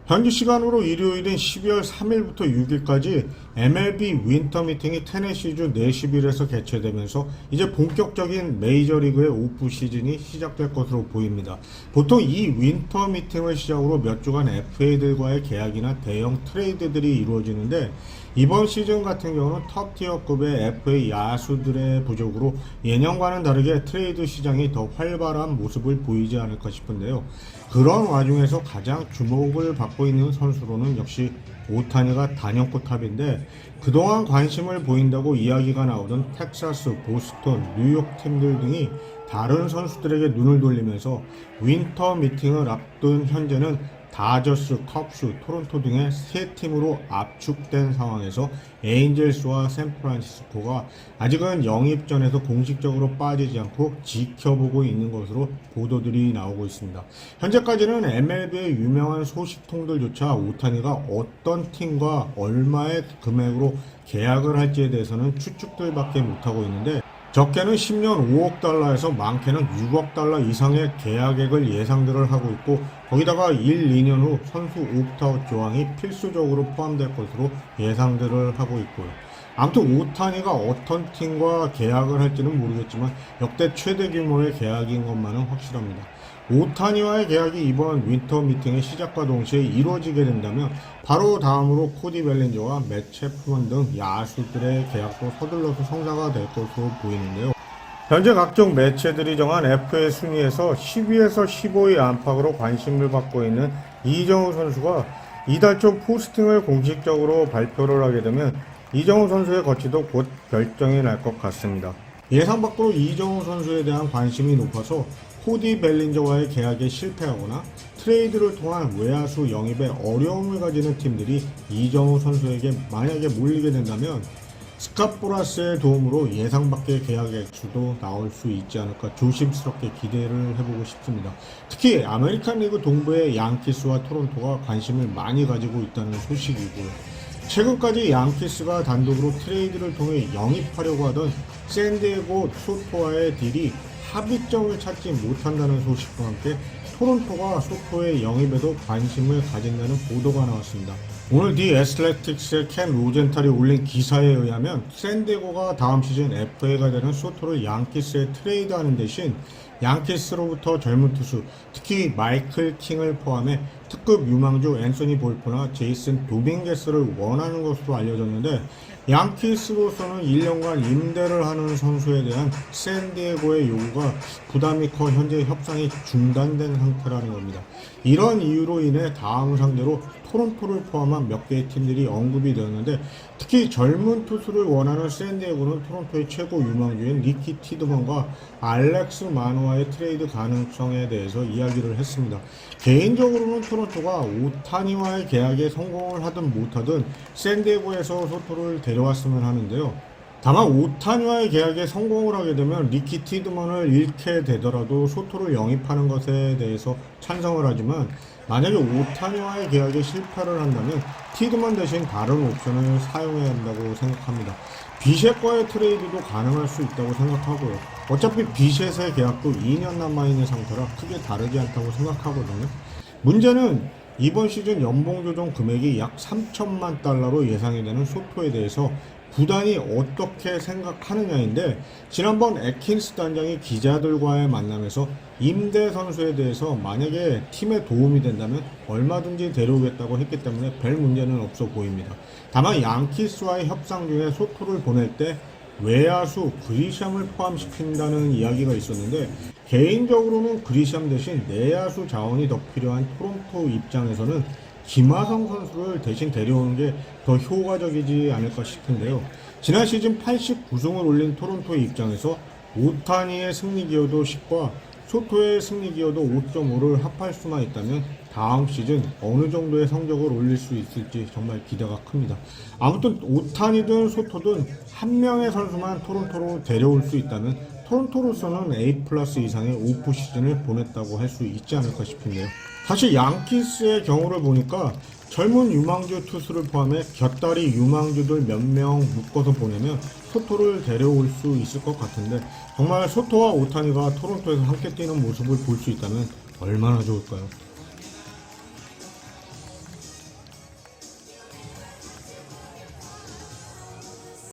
현지 시간으로 일요일인 12월 3일부터 6일까지 MLB 윈터 미팅이 테네시주 내시빌에서 개최되면서 이제 본격적인 메이저리그의 오프 시즌이 시작될 것으로 보입니다. 보통 이 윈터 미팅을 시작으로 몇 주간 FA들과의 계약이나 대형 트레이드들이 이루어지는데, 이번 시즌 같은 경우는 톱티어급의 FA 야수들의 부족으로 예년과는 다르게 트레이드 시장이 더 활발한 모습을 보이지 않을까 싶은데요. 그런 와중에서 가장 주목을 받고 있는 선수로는 역시 오타니가 단연코탑인데, 그동안 관심을 보인다고 이야기가 나오던 텍사스, 보스턴, 뉴욕 팀들 등이 다른 선수들에게 눈을 돌리면서 윈터 미팅을 앞둔 현재는 다저스, 컵스, 토론토 등의 세 팀으로 압축된 상황에서 에인젤스와 샌프란시스코가 아직은 영입전에서 공식적으로 빠지지 않고 지켜보고 있는 것으로 보도들이 나오고 있습니다. 현재까지는 MLB의 유명한 소식통들조차 오타니가 어떤 팀과 얼마의 금액으로 계약을 할지에 대해서는 추측들밖에 못하고 있는데, 적게는 10년 5억 달러에서 많게는 6억 달러 이상의 계약액을 예상들을 하고 있고, 거기다가 1, 2년 후 선수 옵트아웃 조항이 필수적으로 포함될 것으로 예상들을 하고 있고요. 아무튼 오타니가 어떤 팀과 계약을 할지는 모르겠지만 역대 최대 규모의 계약인 것만은 확실합니다. 오타니와의 계약이 이번 윈터 미팅의 시작과 동시에 이루어지게 된다면 바로 다음으로 코디 벨린저와 맷 채프먼 등 야수들의 계약도 서둘러서 성사가 될 것으로 보이는데요. 현재 각종 매체들이 정한 FA 순위에서 10위에서 15위 안팎으로 관심을 받고 있는 이정우 선수가 이달 초 포스팅을 공식적으로 발표를 하게 되면 이정우 선수의 거취도 곧 결정이 날 것 같습니다. 예상 밖으로 이정우 선수에 대한 관심이 높아서 코디 벨린저와의 계약에 실패하거나 트레이드를 통한 외야수 영입에 어려움을 가지는 팀들이 이정우 선수에게 만약에 몰리게 된다면 스캇 보라스의 도움으로 예상 밖의 계약 액수도 나올 수 있지 않을까 조심스럽게 기대를 해보고 싶습니다. 특히 아메리칸 리그 동부의 양키스와 토론토가 관심을 많이 가지고 있다는 소식이고요. 최근까지 양키스가 단독으로 트레이드를 통해 영입하려고 하던 샌디에고 소토와의 딜이 합의점을 찾지 못한다는 소식과 함께 토론토가 소토의 영입에도 관심을 가진다는 보도가 나왔습니다. 오늘 디 애슬레틱스의 켄 로젠탈이 올린 기사에 의하면 샌디에고가 다음 시즌 FA가 되는 소토를 양키스에 트레이드하는 대신 양키스로부터 젊은 투수, 특히 마이클 킹을 포함해 특급 유망주 앤서니 볼프나 제이슨 도밍게스를 원하는 것으로 알려졌는데, 양키스로서는 1년간 임대를 하는 선수에 대한 샌디에고의 요구가 부담이 커 현재 협상이 중단된 상태라는 겁니다. 이런 이유로 인해 다음 상대로 토론토를 포함한 몇 개의 팀들이 언급이 되었는데, 특히 젊은 투수를 원하는 샌디에고는 토론토의 최고 유망주인 리키 티드먼과 알렉스 마노와의 트레이드 가능성에 대해서 이야기를 했습니다. 개인적으로는 토론토가 오타니와의 계약에 성공을 하든 못하든 샌디에고에서 소토를 데려왔으면 하는데요. 다만 오타니와의 계약에 성공을 하게 되면 리키 티드먼을 잃게 되더라도 소토를 영입하는 것에 대해서 찬성을 하지만, 만약에 오타니와의 계약에 실패를 한다면 티드먼 대신 다른 옵션을 사용해야 한다고 생각합니다. 비셋과의 트레이드도 가능할 수 있다고 생각하고요. 어차피 비셋의 계약도 2년 남아있는 상태라 크게 다르지 않다고 생각하거든요. 문제는 이번 시즌 연봉 조정 금액이 약 3천만 달러로 예상이 되는 소토에 대해서 구단이 어떻게 생각하느냐인데, 지난번 애킨스 단장이 기자들과의 만남에서 임대 선수에 대해서 만약에 팀에 도움이 된다면 얼마든지 데려오겠다고 했기 때문에 별 문제는 없어 보입니다. 다만 양키스와의 협상 중에 소토를 보낼 때 외야수 그리샴을 포함시킨다는 이야기가 있었는데, 개인적으로는 그리샴 대신 내야수 자원이 더 필요한 토론토 입장에서는 김하성 선수를 대신 데려오는 게 더 효과적이지 않을까 싶은데요. 지난 시즌 89승을 올린 토론토의 입장에서 오타니의 승리 기여도 10과 소토의 승리 기여도 5.5를 합할 수만 있다면 다음 시즌 어느 정도의 성적을 올릴 수 있을지 정말 기대가 큽니다. 아무튼 오타니든 소토든 한 명의 선수만 토론토로 데려올 수 있다면 토론토로서는 A+ 이상의 오프 시즌을 보냈다고 할 수 있지 않을까 싶은데요. 사실 양키스의 경우를 보니까 젊은 유망주 투수를 포함해 곁다리 유망주들 몇 명 묶어서 보내면 소토를 데려올 수 있을 것 같은데, 정말 소토와 오타니가 토론토에서 함께 뛰는 모습을 볼 수 있다면 얼마나 좋을까요?